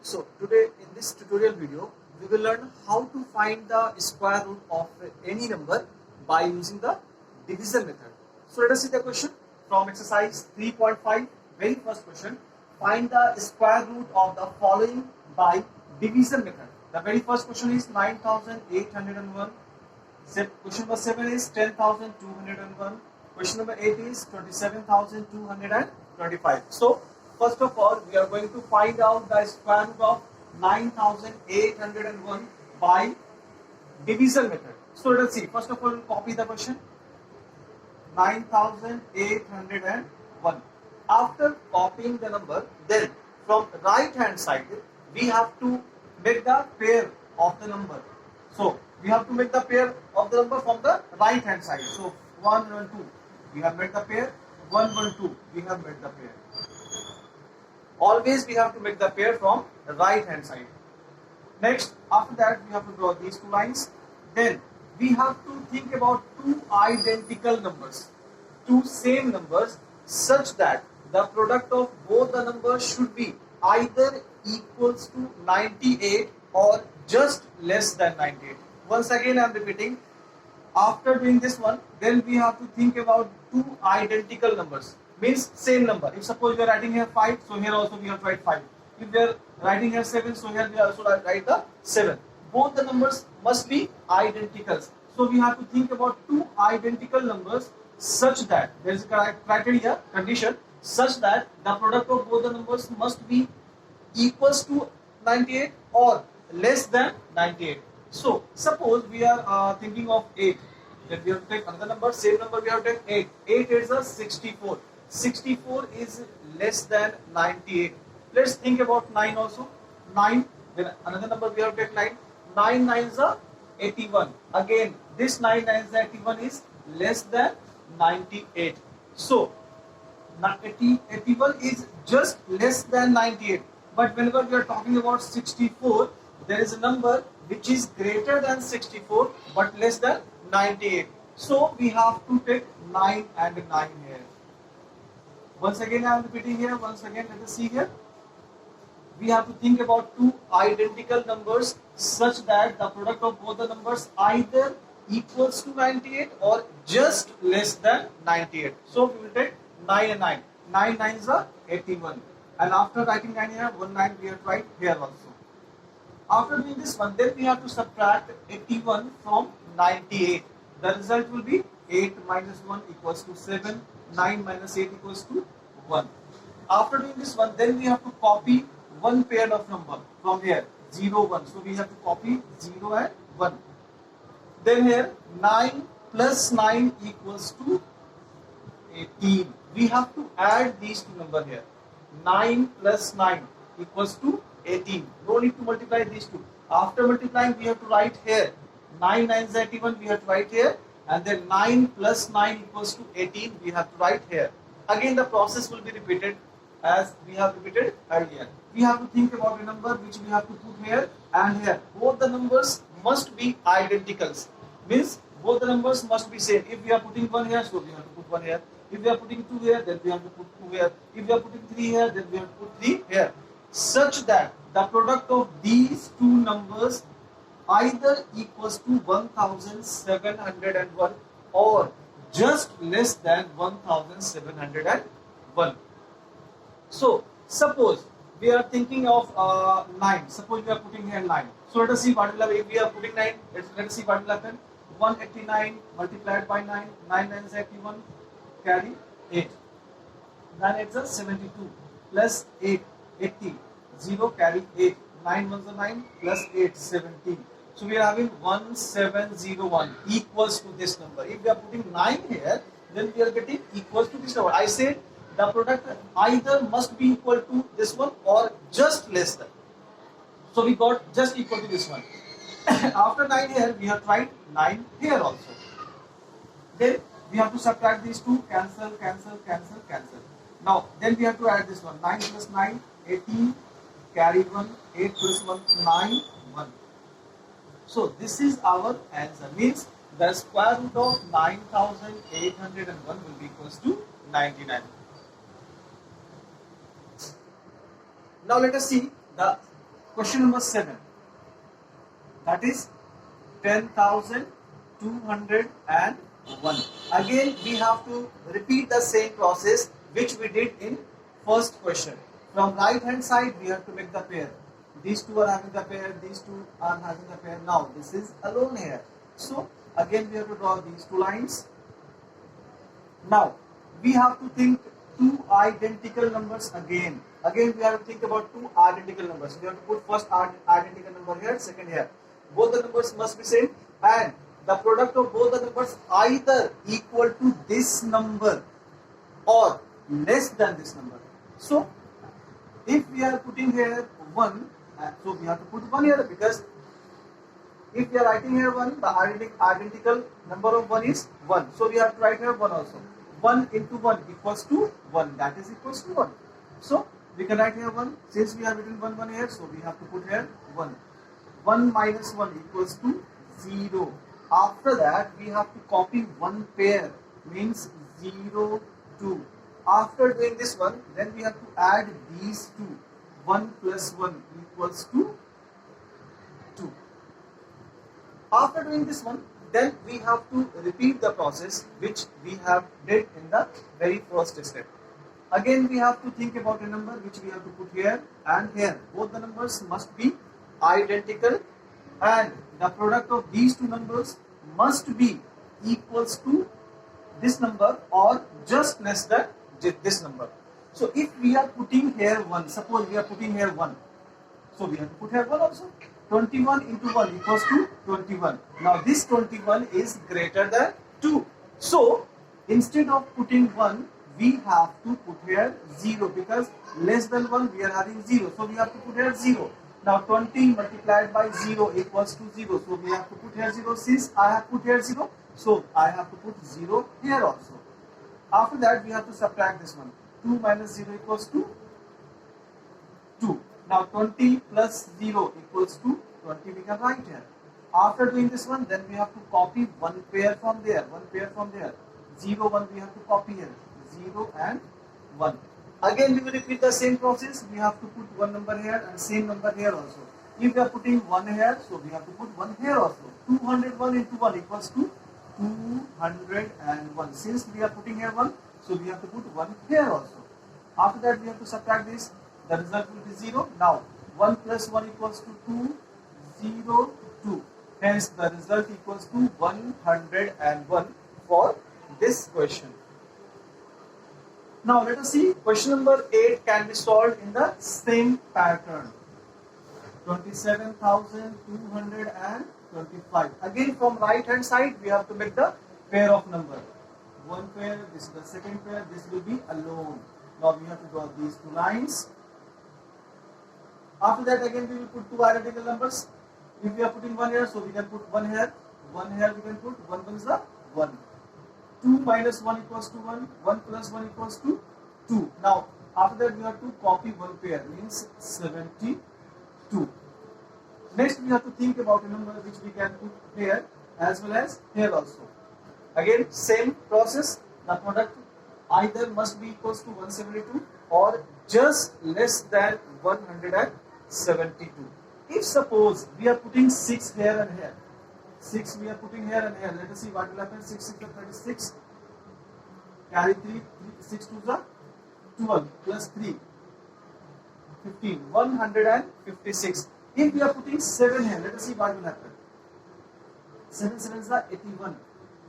So today in this tutorial video, we will learn how to find the square root of any number by using the division method. So let us see the question from exercise 3.5. Very first question, find the square root of the following by division method. The very first question is 9801. Question number 7 is 10,201. Question number 8 is 27,225. So first of all, we are going to find out the square root of 9801 by division method. So let us see. First of all, we'll copy the question. 9801. After copying the number, then from right hand side, we have to make the pair of the number. So we have to make the pair of the number from the right hand side. So 1 and 2, we have made the pair. 1 1 2, we have made the pair. Always we have to make the pair from the right hand side. Next, after that we have to draw these two lines. Then we have to think about two identical numbers, two same numbers, such that the product of both the numbers should be either equals to 98 or just less than 98. Once again I am repeating. After doing this one, then we have to think about two identical numbers. Means same number. If suppose we are writing here 5, so here also we have to write 5. If we are writing here 7, so here we also write the 7. Both the numbers must be identical. So we have to think about two identical numbers such that there is a criteria, condition, such that the product of both the numbers must be equals to 98 or less than 98. So suppose we are thinking of 8. Then we have to take another number, same number we have to take 8. 8 is a 64. 64 is less than 98. Let's think about 9 also. 9, then another number we have to take 9. 9 9 is a 81. Again, this 9 9 is 81 is less than 98. So 81 is just less than 98. But whenever we are talking about 64, there is a number which is greater than 64 but less than 98. So we have to take 9 and 9 here. Once again I am repeating here. Once again let us see here. We have to think about two identical numbers such that the product of both the numbers either equals to 98 or just less than 98. So we will take 9 and 9. 9 9 is a 81. And after writing 9 here, 1 9 we have to write here also. After doing this one, then we have to subtract 81 from 98. The result will be 8 minus 1 equals to 7. 9 minus 8 equals to 1. After doing this one, then we have to copy one pair of number from here, 0 1. So we have to copy 0 and 1. Then here 9 plus 9 equals to 18. We have to add these two numbers here. 9 plus 9 equals to 18. No need to multiply these two. After multiplying, we have to write here 9 9 is 81. We have to write here, and then 9 plus 9 equals to 18. We have to write here. Again, the process will be repeated as we have repeated earlier. We have to think about a number which we have to put here and here. Both the numbers must be identicals. Means both the numbers must be same. If we are putting 1 here, so we have to put 1 here. If we are putting 2 here, then we have to put 2 here. If we are putting 3 here, then we have to put 3 here. Such that the product of these two numbers either equals to 1701 or just less than 1701. So suppose we are thinking of 9. Suppose we are putting here 9. So let us see what will happen. If we are putting 9, let us see what will happen. 189 multiplied by 9. 9 9 is 81. Carry 8. 9 8 is 72. Plus 8, 80. 0 carry 8. 9 1 is 9 plus 8, 17. So we are having 1701 equals to this number. If we are putting 9 here, then we are getting equals to this number. I said the product either must be equal to this one or just less than. So we got just equal to this one. After 9 here, we have to write 9 here also. Then we have to subtract these two, cancel, cancel, cancel, cancel. Now, then we have to add this one. 9 plus 9, 18, carry 1, 8 plus 1, 9, 1. So this is our answer. Means the square root of 9801 will be equals to 99. Now let us see the Question number 7. That is 10,201. Again, we have to repeat the same process which we did in first question. From right hand side, we have to make the pair. These two are having the pair, these two are having the pair. Now, this is alone here. So, again, we have to draw these two lines. Now, we have to think two identical numbers again. Again, we have to think about two identical numbers. We have to put first identical number here, second here. Both the numbers must be same, and the product of both the numbers either equal to this number or less than this number. So, if we are putting here 1, so we have to put 1 here, because if we are writing here 1, the identical number of 1 is 1. So, we have to write here 1 also. 1 into 1 equals to 1, that is equals to 1. So, we can write here 1, since we have written 1 here, so we have to put here 1. 1 minus 1 equals to 0. After that, we have to copy one pair, means 0, 2. After doing this one, then we have to add these two. 1 plus 1 equals to 2. After doing this one, then we have to repeat the process which we have did in the very first step. Again, we have to think about a number which we have to put here and here. Both the numbers must be identical, and the product of these two numbers must be equals to this number or just less than this number. So if we are putting here 1, suppose we are putting here 1, so we have to put here 1 also. 21 into 1 equals to 21. Now this 21 is greater than 2. So instead of putting 1, we have to put here 0, because less than 1 we are having 0. So we have to put here 0. Now 20 multiplied by 0 equals to 0. So we have to put here 0. Since I have put here 0, so I have to put 0 here also. After that, we have to subtract this one. 2 minus 0 equals to 2. Now 20 plus 0 equals to 20, we can write here. After doing this one, then we have to copy one pair from there, 0, 1 we have to copy here, 0 and 1. Again, we will repeat the same process. We have to put one number here and same number here also. If we are putting 1 here, so we have to put 1 here also. 201 into 1 equals to 201. Since we are putting here 1, so we have to put 1 here also. After that, we have to subtract this. The result will be 0. Now, 1 plus 1 equals to 2, 0, 2. Hence, the result equals to 101 for this question. Now, let us see. Question number 8 can be solved in the same pattern. 27,225. Again, from right hand side, we have to make the pair of number. One pair, this is the second pair, this will be alone. Now, we have to draw these two lines. After that, again, we will put two identical numbers. If we are putting 1 here, so we can put 1 here. 1 here we can put, 1 is the 1. 2 minus 1 equals to 1. 1 plus 1 equals to 2. Now, after that, we have to copy one pair, means 72. Next, we have to think about a number which we can put here as well as here also. Again, same process. The product either must be equals to 172 or just less than 172. If suppose we are putting 6 here and here, 6 we are putting here and here, let us see what will happen. 6 6 is 36, carry 3, 6 2 is 12, plus 3, 15, 156. If we are putting 7 here, let us see what will happen. 7 7 is 81,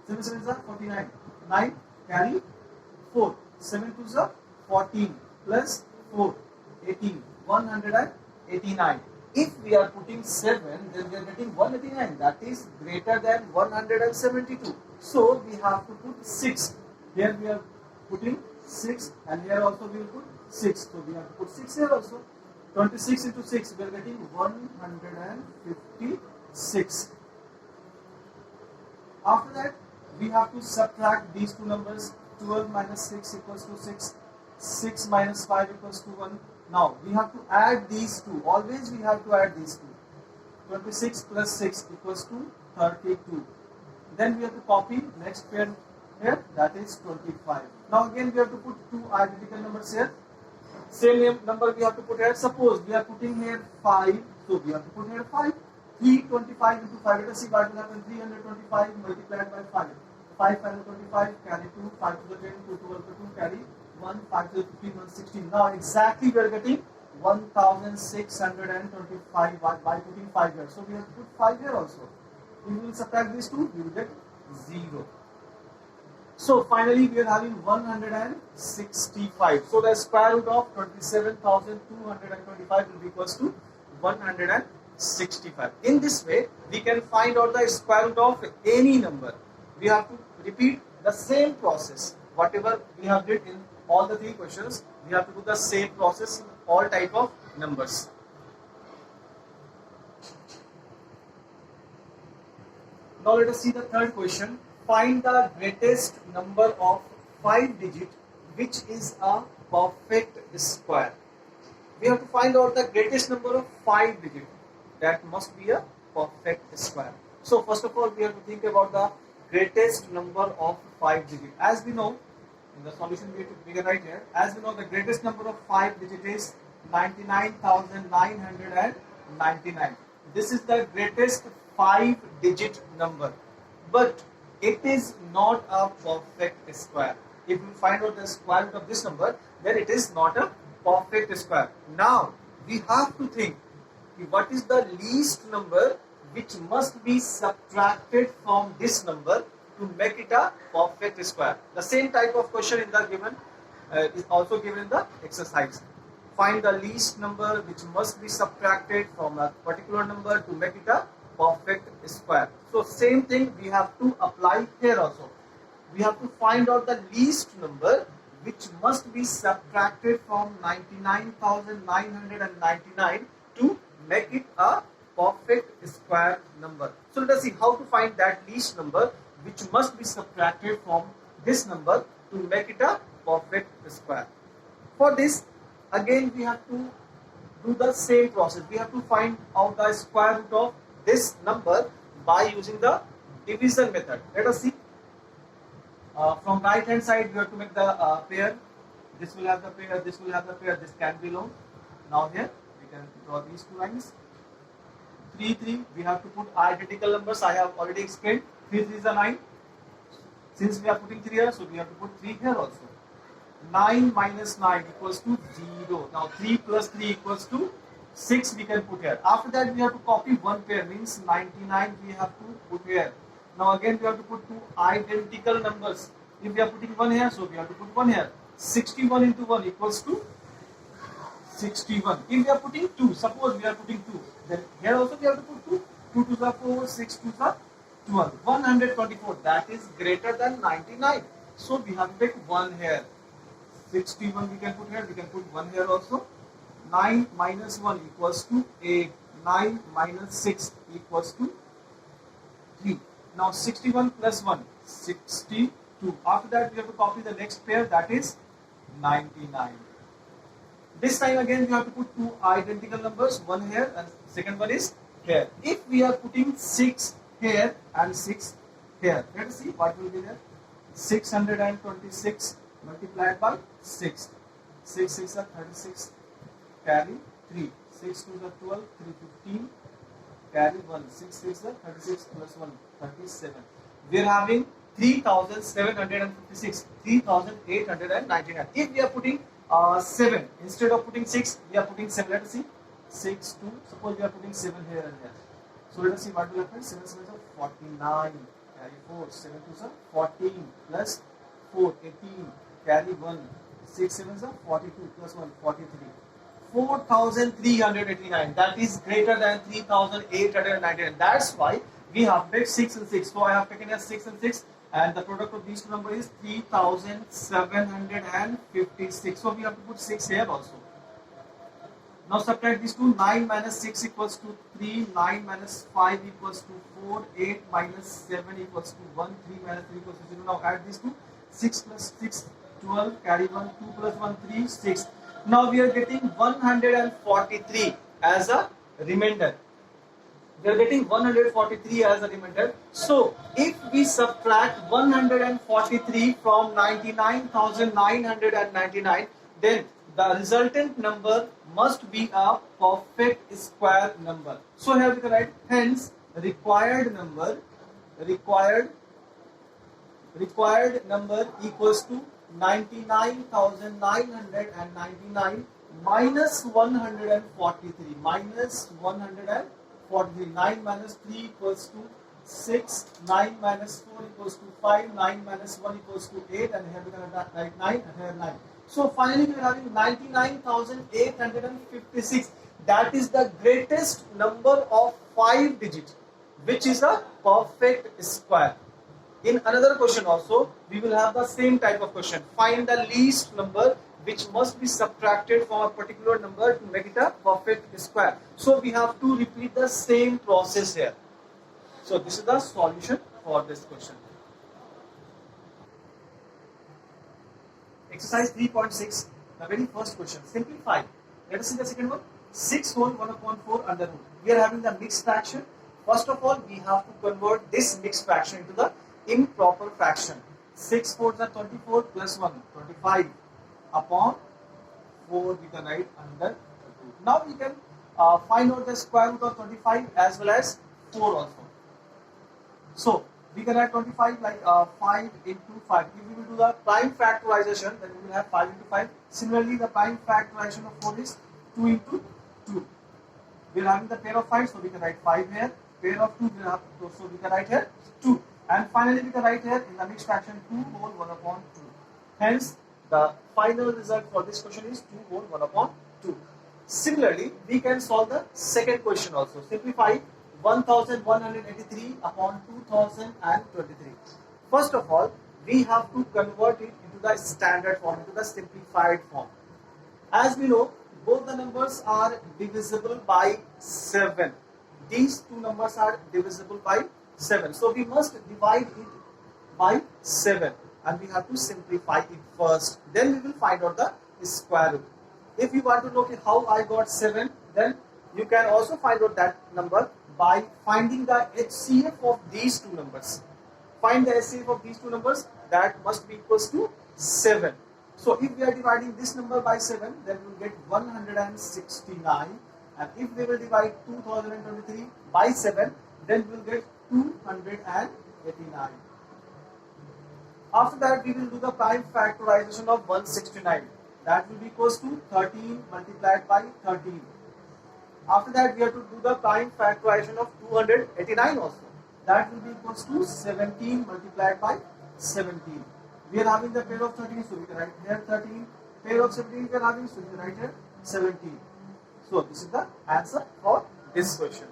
7 7 is 49, 9, carry 4, 7 2 is 14, plus 4, 18, 189. If we are putting 7, then we are getting 189. That is greater than 172. So we have to put 6. Here we are putting 6, and here also we will put 6. So we have to put 6 here also. 26 into 6, we are getting 156. After that, we have to subtract these two numbers. 12 minus 6 equals to 6. 6 minus 5 equals to 1. Now, we have to add these two. Always we have to add these two. 26 plus 6 equals to 32. Then we have to copy next pair here, that is 25. Now again we have to put two identical numbers here. Same number we have to put here. Suppose we are putting here 5, so we have to put here 5. 325 into 5. Let us see what will happen. 325 multiplied by 5. 5 5 25, carry 2, 5 to the 10, 2 to the 2, carry 1, 5 to the 15, 116. Now exactly we are getting 1625 by putting 5 here. So we have to put 5 here also. If we will subtract these two, we will get 0. So finally we are having 165. So the square root of 27,225 will be equals to 165. In this way, we can find out the square root of any number. We have to repeat the same process. Whatever we have did in all the three questions, we have to do the same process in all type of numbers. Now let us see the third question. Find the greatest number of 5 digit which is a perfect square. We have to find out the greatest number of 5 digit that must be a perfect square. So first of all, we have to think about the greatest number of 5 digit. As we know, in the solution we can write here, as we know the greatest number of 5 digit is 99,999. This is the greatest 5 digit number, but it is not a perfect square. If we find out the square root of this number, then it is not a perfect square. Now we have to think what is the least number which must be subtracted from this number to make it a perfect square. The same type of question in the given is also given in the exercise. Find the least number which must be subtracted from a particular number to make it a perfect square. So same thing we have to apply here also. We have to find out the least number which must be subtracted from 99,999 to make it a perfect square number. So let us see how to find that least number which must be subtracted from this number to make it a perfect square. For this, again we have to do the same process. We have to find out the square root of this number by using the division method. Let us see. From right hand side we have to make the pair. This will have the pair, this will have the pair, this can belong. Now here we can draw these two lines. 3 3, we have to put identical numbers. I have already explained. 3 3 is a 9. Since we are putting 3 here, so we have to put 3 here also. 9 minus 9 equals to 0. Now 3 plus 3 equals to 6 we can put here. After that we have to copy one pair, means 99 we have to put here. Now again we have to put two identical numbers. If we are putting 1 here, so we have to put 1 here. 61 into 1 equals to 61. If we are putting 2, suppose we are putting 2, then here also we have to put 2. 2 to the 4, 6 to the 12. 124, that is greater than 99. So we have to take 1 here. 61 we can put here, we can put 1 here also. 9 minus 1 equals to 8. 9 minus 6 equals to 3. Now 61 plus 1, 62. After that we have to copy the next pair, that is 99. This time again we have to put two identical numbers, one here and second one is here. If we are putting 6 here and 6 here, let us see what will be there. 626 multiplied by 6. 6 6 are 36, carry 3. 6 2 are 12, 3 15, carry 1. 6 6 are 36 plus 1, 37. We are having 3,756, 3,899. If we are putting 7, instead of putting 6, we are putting 7. Let us see. 6, 2, suppose we are putting 7 here and here. So let us see what will happen. 7 7 are 49, carry 4. 7 2 are 14, plus 4, 18, carry 1. 6 7 are 42, plus 1, 43. 4,389. That is greater than 3,899. That's why we have made 6 and 6. So I have taken as 6 and 6. And the product of these two numbers is 3,756. So we have to put 6 here also. Now subtract these two. 9 minus 6 equals to 3. 9 minus 5 equals to 4. 8 minus 7 equals to 1. 3 minus 3 equals to 0. Now add these two. 6 plus 6, 12. Carry 1. 2 plus 1, 3. 6. Now we are getting 143 as a remainder. We are getting 143 as a remainder. So if we subtract 143 from 99,999, then the resultant number must be a perfect square number. So here we can write hence required number equals to 99,999 minus 143 9 minus 3 equals to 6, 9 minus 4 equals to 5, 9 minus 1 equals to 8, and here we can write 9 and here 9. So finally we are having 99,856. That is the greatest number of 5 digits, which is a perfect square. In another question also, we will have the same type of question. Find the least number which must be subtracted from a particular number to make it a perfect square. So we have to repeat the same process here. So this is the solution for this question. Exercise 3.6, the very first question. Simplify. Let us see the second one. 6 whole 1 upon 4 under root. We are having the mixed fraction. First of all, we have to convert this mixed fraction into the improper fraction. 6 4s are 24 plus 1, 25 upon 4 we can write under root. Now we can find out the square root of 25 as well as 4 also. So we can write 25 like 5 into 5. If we will do the prime factorization, then we will have 5 into 5. Similarly, the prime factorization of 4 is 2 into 2. We are having the pair of 5, so we can write 5 here. Pair of 2, so we can write here 2. And finally, we can write here in the mixed fraction 2 whole 1 upon 2. Hence, the final result for this question is 2 whole 1 upon 2. Similarly, we can solve the second question also. Simplify 1183 upon 2023. First of all, we have to convert it into the standard form, into the simplified form. As we know, both the numbers are divisible by 7. These two numbers are divisible by 7. So we must divide it by 7 and we have to simplify it first. Then we will find out the square root. If you want to know how I got 7, then you can also find out that number by finding the HCF of these two numbers. Find the HCF of these two numbers, that must be equals to 7. So if we are dividing this number by 7, then we will get 169. And if we will divide 2023 by 7, then we will get 289. After that, we will do the prime factorization of 169. That will be equals to 13 multiplied by 13. After that, we have to do the prime factorization of 289 also. That will be equals to 17 multiplied by 17. We are having the pair of 13, so we can write here 13. Pair of 17 we are having, so we can write here 17. So this is the answer for this question.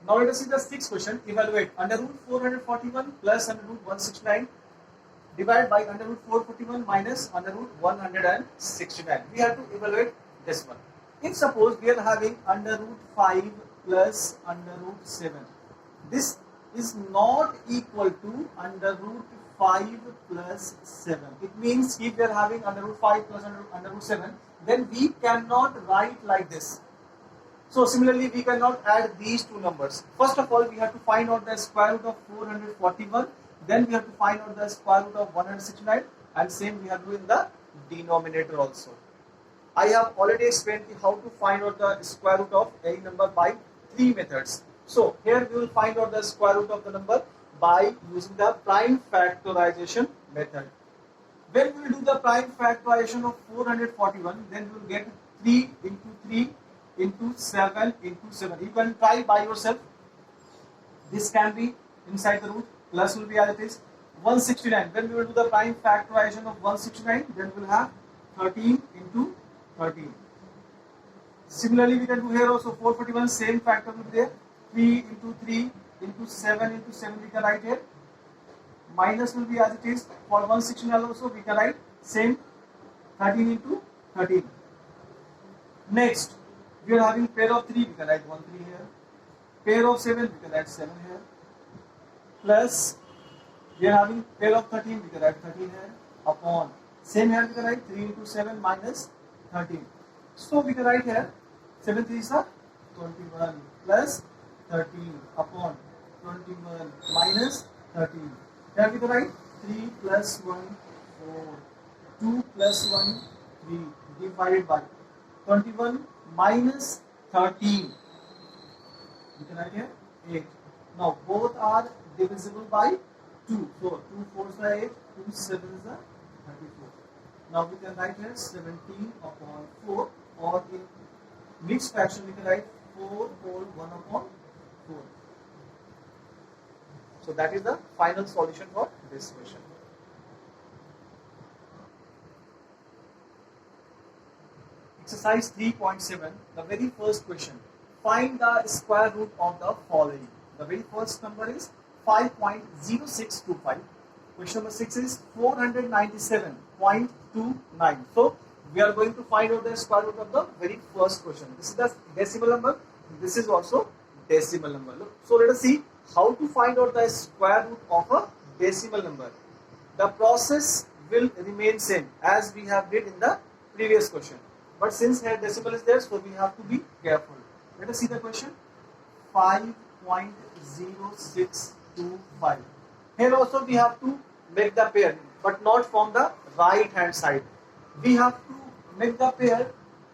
Now let us see the sixth question. Evaluate under root 441 plus under root 169 divided by under root 441 minus under root 169. We have to evaluate this one. If suppose we are having under root 5 plus under root 7, this is not equal to under root 5 plus 7. It means if we are having under root 5 plus under root 7, then we cannot write like this. So similarly, we cannot add these two numbers. First of all, we have to find out the square root of 441. Then we have to find out the square root of 169. And same we have to do in the denominator also. I have already explained how to find out the square root of any number by 3 methods. So here we will find out the square root of the number by using the prime factorization method. When we will do the prime factorization of 441, then we will get 3 into 3 into 7 into 7. You can try by yourself. This can be inside the root. Plus will be as it is. 169. When we will do the prime factorization of 169, then we will have 13 into 13. Similarly, we can do here also 441. Same factor will be there. 3 into 3 into 7 into 7 we can write here. Minus will be as it is. For 169 also we can write same 13 into 13. Next, we are having pair of 3, we can write 1 3 here. Pair of 7, we can write 7 here. Plus, we are having pair of 13, we can write 13 here. Upon, same here we can write 3 into 7 minus 13. So we can write here 7 3s are 21 plus 13 upon 21 minus 13. Here we can write 3 plus 1, 4. 2 plus 1, 3. Divided by 21 minus 13. You can write here 8. Now both are divisible by 2. So 2 fours are 8, 2 sevens are 34. Now we can write here 17 upon 4, or in mixed fraction we can write 4 whole 1 upon 4. So that is the final solution for this question. Exercise 3.7, the very first question. Find the square root of the following. The very first number is 5.0625. Question number 6 is 497.29. So we are going to find out the square root of the very first question. This is the decimal number. This is also decimal number. So let us see how to find out the square root of a decimal number. The process will remain same as we have did in the previous question. But since here decimal is there, so we have to be careful. Let us see the question. 5.0625. Here also we have to make the pair, but not from the right hand side. We have to make the pair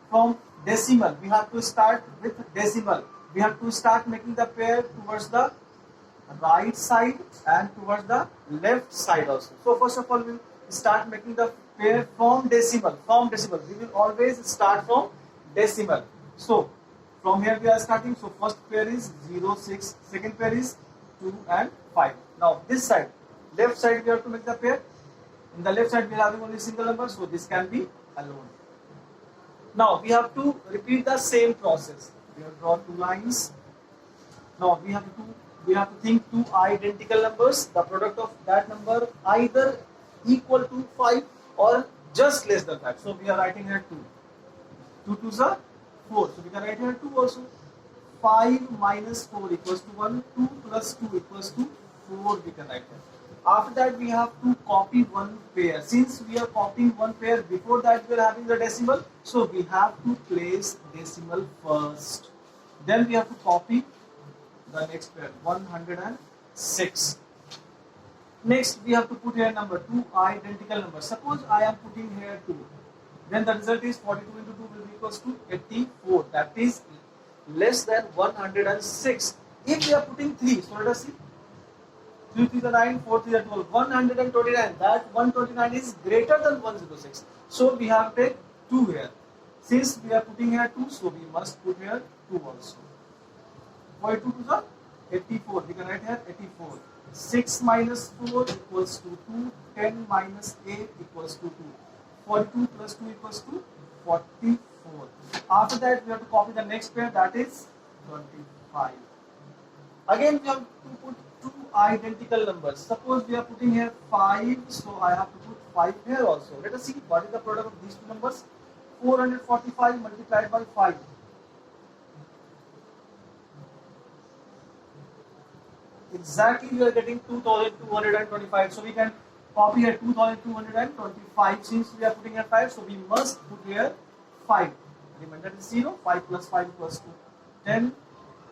from decimal. We have to start with decimal. We have to start making the pair towards the right side and towards the left side also. So first of all, we will start making the pair from decimal. From decimal, we will always start from decimal. So from here we are starting. So first pair is 0, 6. Second pair is 2 and 5. Now this side, left side, we have to make the pair. In the left side we are having only single number, so this can be alone. Now we have to repeat the same process. We have drawn two lines. Now we have to think two identical numbers. The product of that number either equal to 5 or just less than 5. So we are writing here 2. 2 2s are 4. So we can write here 2 also. 5 minus 4 equals to 1. 2 plus 2 equals to 4 we can write here. After that we have to copy one pair. Since we are copying one pair, before that we are having the decimal. So we have to place decimal first. Then we have to copy the next pair, 106. Next we have to put here number, two identical numbers. Suppose I am putting here 2. Then the result is 42 into 2 will be equals to 84. That is less than 106. If we are putting 3, so let us see. 3 3 is 9, 4 3 is 12, 129. That 129 is greater than 106. So we have to take 2 here. Since we are putting here 2, so we must put here 2 also. 42 to the 84. We can write here 84. 6 minus 4 equals to 2. 10 minus 8 equals to 2. 42 plus 2 equals to 44. After that, we have to copy the next pair, that is 25. Again, we have to put two identical numbers. Suppose we are putting here 5, so I have to put 5 here also. Let us see what is the product of these two numbers. 445 multiplied by 5. Exactly, we are getting 2225. So we can copy here 2225. Since we are putting here 5, so we must put here 5. Remember that is 0. 5 plus 5 equals to 10.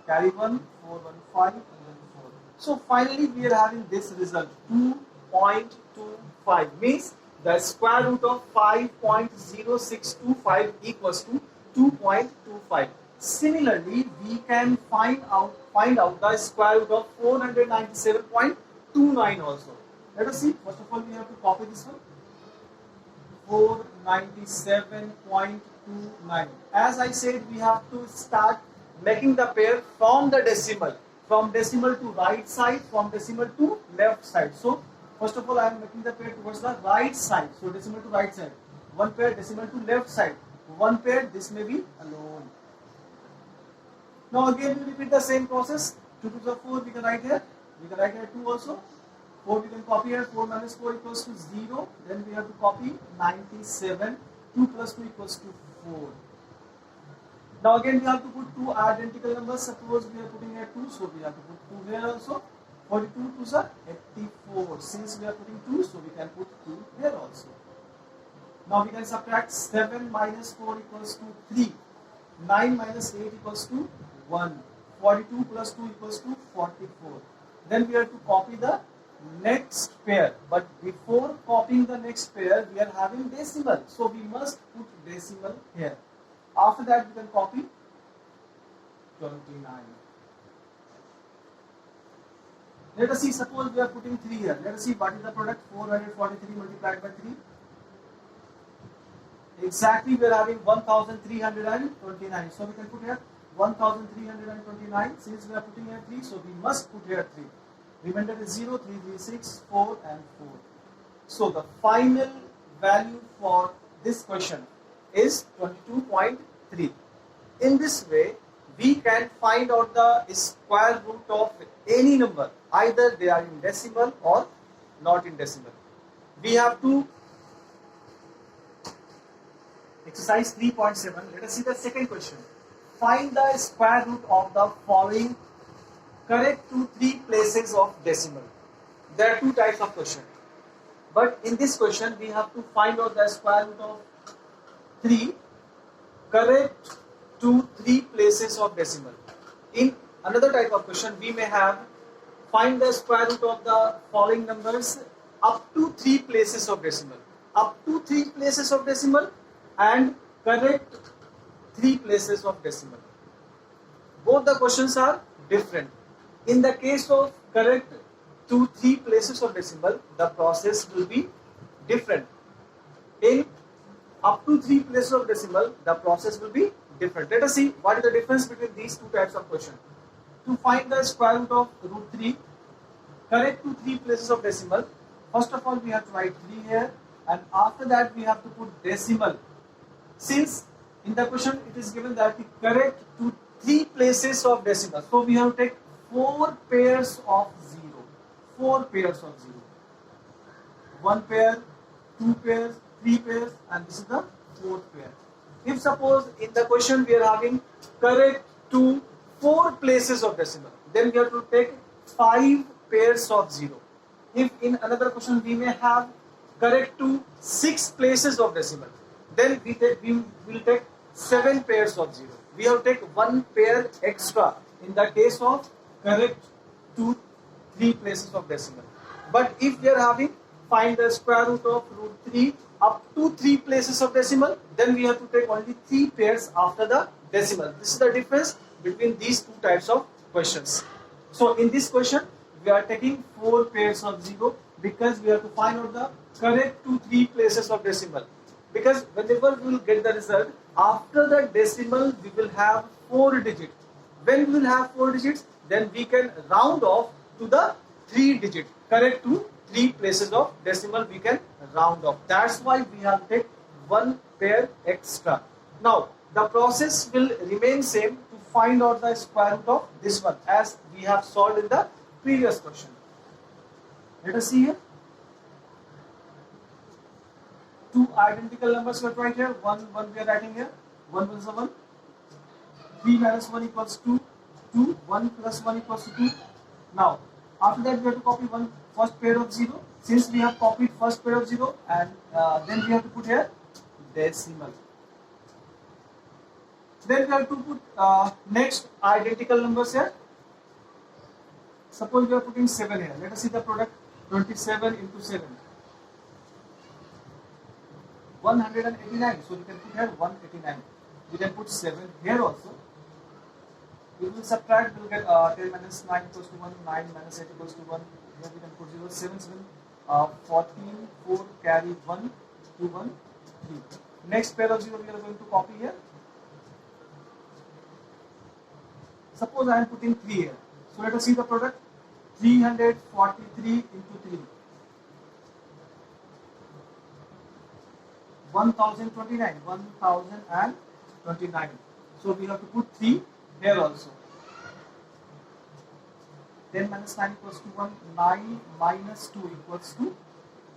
Carry 1, 4, 1, 5, and then 4. So finally, we are having this result 2.25. Means the square root of 5.0625 equals to 2.25. Similarly, we can find out the square root of 497.29 also. Let us see. First of all, we have to copy this one. 497.29. As I said, we have to start making the pair from the decimal. From decimal to right side, from decimal to left side. So, first of all, I am making the pair towards the right side. So, decimal to right side. One pair decimal to left side. One pair, this may be alone. Now again, we repeat the same process. 2 to the 4 we can write here. We can write here 2 also. 4 we can copy here. 4 minus 4 equals to 0. Then we have to copy 97. 2 plus 2 equals to 4. Now again we have to put two identical numbers. Suppose we are putting here 2, so we have to put 2 here also. 42 to the 84. Since we are putting 2, so we can put 2 here also. Now we can subtract 7 minus 4 equals to 3. 9 minus 8 equals to 1. 42 plus 2 equals to 44. Then we have to copy the next pair, but before copying the next pair we are having decimal, so we must put decimal here. After that we can copy 29. Let us see, suppose we are putting 3 here. Let us see what is the product. 443 multiplied by 3. Exactly, we are having 1329. So we can put here 1329. Since we are putting here 3, so we must put here 3. Remainder is 0, 3, 3, 6, 4 and 4. So the final value for this question is 22.3. In this way, we can find out the square root of any number. Either they are in decimal or not in decimal. We have to exercise 3.7. Let us see the second question. Find the square root of the following correct to 3 places of decimal. There are 2 types of question. But in this question, we have to find out the square root of 3 correct to 3 places of decimal. In another type of question, we may have find the square root of the following numbers up to 3 places of decimal. Up to 3 places of decimal and correct 3 places of decimal. Both the questions are different. In the case of correct to 3 places of decimal, the process will be different. In up to 3 places of decimal, the process will be different. Let us see what is the difference between these 2 types of question. To find the square root of root 3, correct to 3 places of decimal, first of all we have to write 3 here, and after that we have to put decimal. Since in the question it is given that correct to 3 places of decimal, so we have to take 4 pairs of 0. 4 pairs of 0. 1 pair, 2 pairs, 3 pairs, and this is the 4th pair. If suppose in the question we are having correct to 4 places of decimal, then we have to take 5 pairs of 0. If in another question we may have correct to 6 places of decimal, then we will take 7 pairs of 0. We have to take 1 pair extra in the case of correct to 3 places of decimal. But if we are having find the square root of root 3 up to 3 places of decimal, then we have to take only 3 pairs after the decimal. This is the difference between these 2 types of questions. So in this question, we are taking 4 pairs of 0 because we have to find out the correct to 3 places of decimal. Because whenever we will get the result, after the decimal we will have 4 digits. When we will have 4 digits, then we can round off to the 3 digit. Correct to 3 places of decimal we can round off. That's why we have to take 1 pair extra. Now the process will remain same to find out the square root of this one as we have solved in the previous question. Let us see here. 2 identical numbers we are writing here. 1 we are writing here. 1 is a 1. 3 minus 1 equals 2. 2. 1 plus 1 equals to 2. Now after that we have to copy first pair of 0. Since we have copied first pair of 0, and then we have to put here decimal. Then we have to put next identical numbers here. Suppose we are putting 7 here. Let us see the product. 27 into 7. 189. So we can put here 189. We can put 7 here also. We will subtract, we will get 10 minus 9 equals to 1, 9 minus 8 equals to 1. Here we can put 0, 7, 7, 14, 4, carry 1, 2, 1, 3. Next pair of 0 we are going to copy here. Suppose I am putting 3 here. So let us see the product. 343 into 3. 1029. 1029. So we have to put 3 here also. 10 minus 9 equals to 1. 9 minus 2 equals to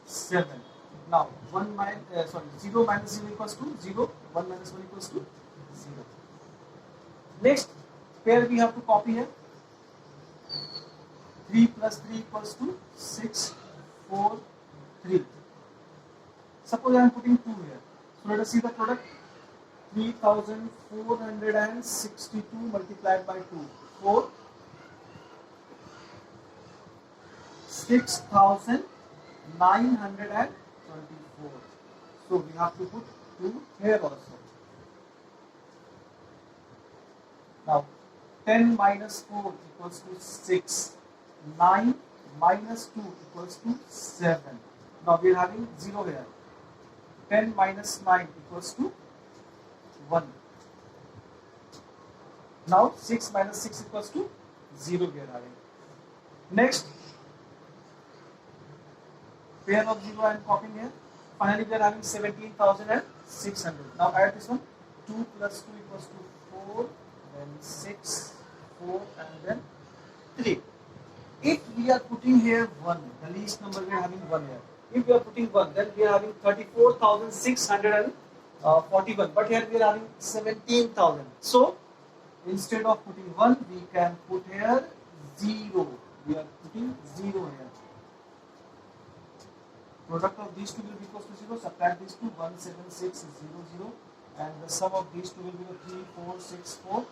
7. Now 0 minus 0 equals to 0. 1 minus 1 equals to 0. Next pair we have to copy here. 3 plus 3 equals to 6, 4, 3. Suppose I am putting 2 here. So let us see the product. 3462 multiplied by 2. 4, 6924. So we have to put 2 here also. Now 10 minus 4 equals to 6. 9 minus 2 equals to 7. Now we are having 0 here. 10 minus 9 equals to 1. Now 6 minus 6 equals to 0 we are having. Next, pair of 0 I am copying here. Finally we are having 17,600. Now add this one. 2 plus 2 equals to 4, then 6, 4 and then 3. If we are putting here 1, the least number we are having 1 here. If we are putting 1, then we are having 34,641. But here we are having 17,000. So instead of putting 1, we can put here 0. We are putting 0 here. Product of these two will be equal to 0. Subtract these two, 17600, and the sum of these two will be 3464,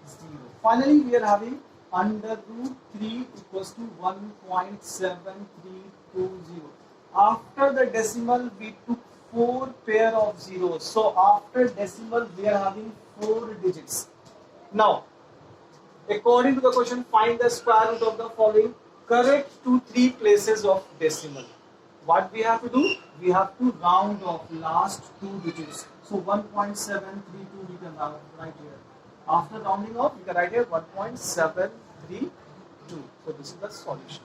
0. Finally, we are having under root 3 equals to 1.7320. After the decimal, we took 4 pair of zeros. So after decimal, we are having 4 digits. Now, according to the question, find the square root of the following. Correct to 3 places of decimal. What we have to do? We have to round off last 2 digits. So 1.732 we can write here. After rounding off, we can write here 1.732. So this is the solution.